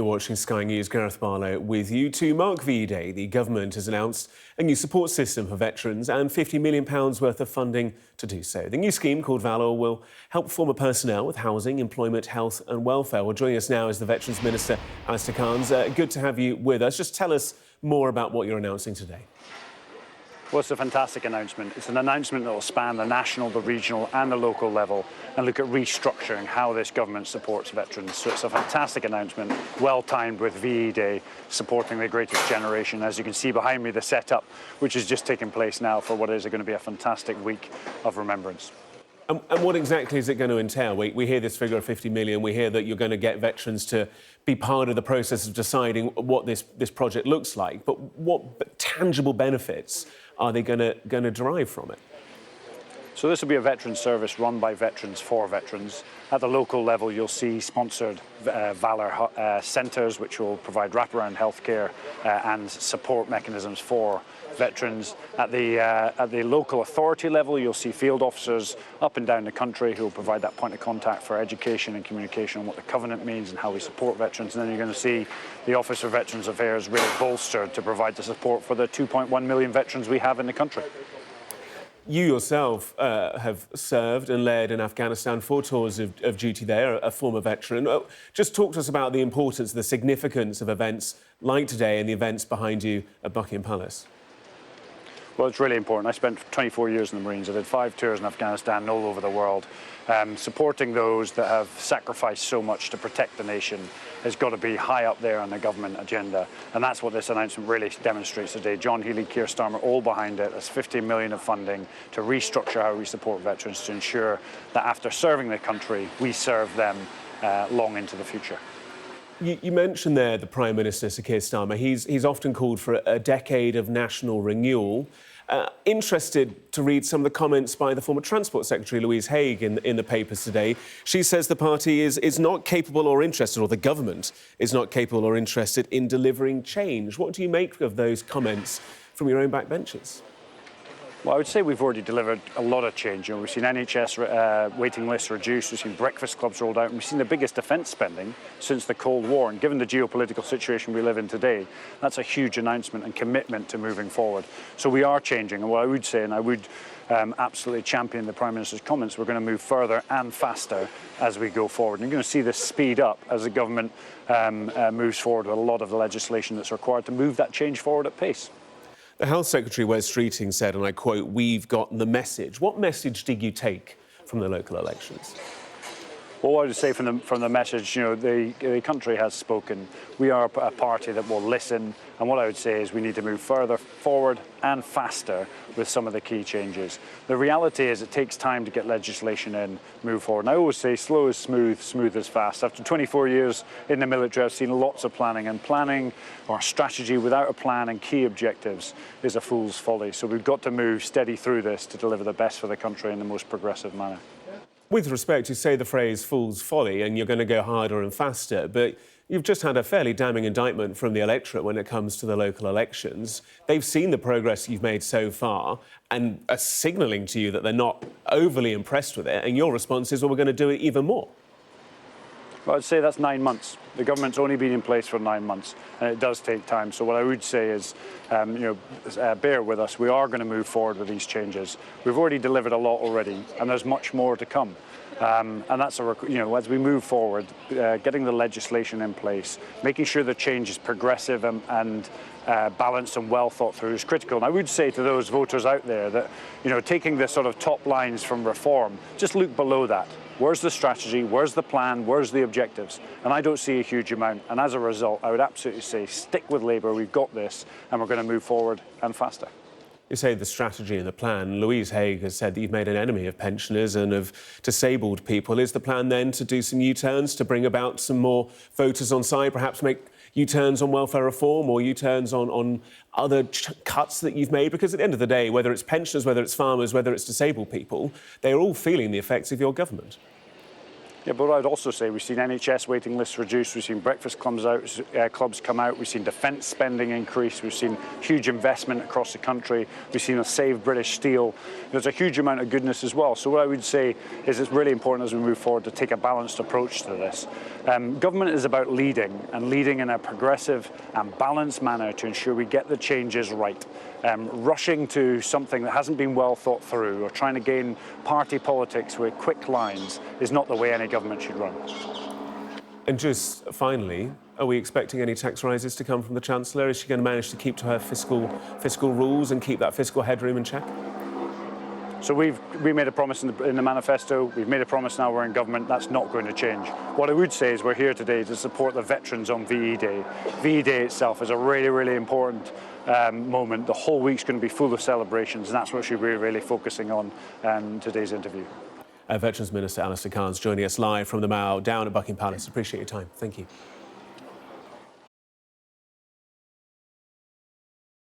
You're watching Sky News. Gareth Barlow with you. To mark VE Day, the government has announced a new support system for veterans and £50 million worth of funding to do so. The new scheme, called Valour, will help former personnel with housing, employment, health and welfare. Well, joining us now is the Veterans Minister, Alistair Carns. Good to have you with us. Just tell us more about what you're announcing today. Well, it's a fantastic announcement. It's an announcement that will span the national, the regional and the local level and look at restructuring how this government supports veterans. So it's a fantastic announcement, well-timed with VE Day, supporting the greatest generation. As you can see behind me, the setup, which is just taking place now for what is going to be a fantastic week of remembrance. And what exactly is it going to entail? We hear this figure of 50 million. We hear that you're going to get veterans to be part of the process of deciding what this project looks like. But what tangible benefits are they going to derive from it? So this will be a veterans service run by veterans for veterans. At the local level, you'll see sponsored Valour centres, which will provide wraparound healthcare and support mechanisms for veterans. At the local authority level, you'll see field officers up and down the country who will provide that point of contact for education and communication on what the covenant means and how we support veterans. And then you're going to see the Office for Veterans Affairs really bolstered to provide the support for the 2.1 million veterans we have in the country. You yourself have served and led in Afghanistan 4 tours of duty there, a former veteran. Just talk to us about the importance, the significance of events like today and the events behind you at Buckingham Palace. Well, it's really important. I spent 24 years in the Marines. I did 5 tours in Afghanistan and all over the world. Supporting those that have sacrificed so much to protect the nation has got to be high up there on the government agenda. And that's what this announcement really demonstrates today. John Healey, Keir Starmer, all behind it. There's 50 million of funding to restructure how we support veterans to ensure that after serving the country, we serve them long into the future. You mentioned there the Prime Minister, Sir Keir Starmer. He's often called for a decade of national renewal. Interested to read some of the comments by the former Transport Secretary, Louise Haigh, in the papers today. She says the party is not capable or interested, or the government is not capable or interested in delivering change. What do you make of those comments from your own backbenches? Well, I would say we've already delivered a lot of change. We've seen NHS waiting lists reduced, we've seen breakfast clubs rolled out, and we've seen the biggest defence spending since the Cold War. And given the geopolitical situation we live in today, that's a huge announcement and commitment to moving forward. So we are changing, and what I would say, and I would absolutely champion the Prime Minister's comments, we're going to move further and faster as we go forward. And you're going to see this speed up as the government moves forward with a lot of the legislation that's required to move that change forward at pace. The Health Secretary, Wes Streeting, said, and I quote, "We've got the message." What message did you take from the local elections? Well, I would say from the message, the country has spoken. We are a party that will listen, and what I would say is we need to move further forward and faster with some of the key changes. The reality is it takes time to get legislation in, move forward. And I always say slow is smooth, smooth is fast. After 24 years in the military, I've seen lots of planning, and planning or strategy without a plan and key objectives is a fool's folly. So we've got to move steady through this to deliver the best for the country in the most progressive manner. With respect, you say the phrase fool's folly and you're going to go harder and faster, but you've just had a fairly damning indictment from the electorate when it comes to the local elections. They've seen the progress you've made so far and are signalling to you that they're not overly impressed with it, and your response is, well, we're going to do it even more. Well, I'd say that's 9 months. The government's only been in place for 9 months, and it does take time. So what I would say is, bear with us. We are going to move forward with these changes. We've already delivered a lot already, and there's much more to come. And that's as we move forward, getting the legislation in place, making sure the change is progressive and balanced and well thought through is critical. And I would say to those voters out there that, taking the sort of top lines from reform, just look below that. Where's the strategy? Where's the plan? Where's the objectives? And I don't see a huge amount. And as a result, I would absolutely say stick with Labour. We've got this, and we're going to move forward and faster. You say the strategy and the plan. Louise Haigh has said that you've made an enemy of pensioners and of disabled people. Is the plan then to do some U-turns, to bring about some more voters on side, perhaps make U-turns on welfare reform or U-turns on other cuts that you've made? Because at the end of the day, whether it's pensioners, whether it's farmers, whether it's disabled people, they're all feeling the effects of your government. Yeah, but I'd also say we've seen NHS waiting lists reduce, we've seen breakfast clubs come out, we've seen defence spending increase, we've seen huge investment across the country, we've seen a Save British Steel. There's a huge amount of goodness as well. So what I would say is it's really important as we move forward to take a balanced approach to this. Government is about leading, and leading in a progressive and balanced manner to ensure we get the changes right. Rushing to something that hasn't been well thought through, or trying to gain party politics with quick lines, is not the way any government should run. And just finally, are we expecting any tax rises to come from the Chancellor? Is she going to manage to keep to her fiscal rules and keep that fiscal headroom in check? So we made a promise in the manifesto, we've made a promise now we're in government, that's not going to change. What I would say is we're here today to support the veterans on VE Day. VE Day itself is a really, really important moment. The whole week's going to be full of celebrations, and that's what she'll be really focusing on today's interview. Veterans Minister Alistair Carns joining us live from the Mall down at Buckingham Palace. Appreciate your time. Thank you.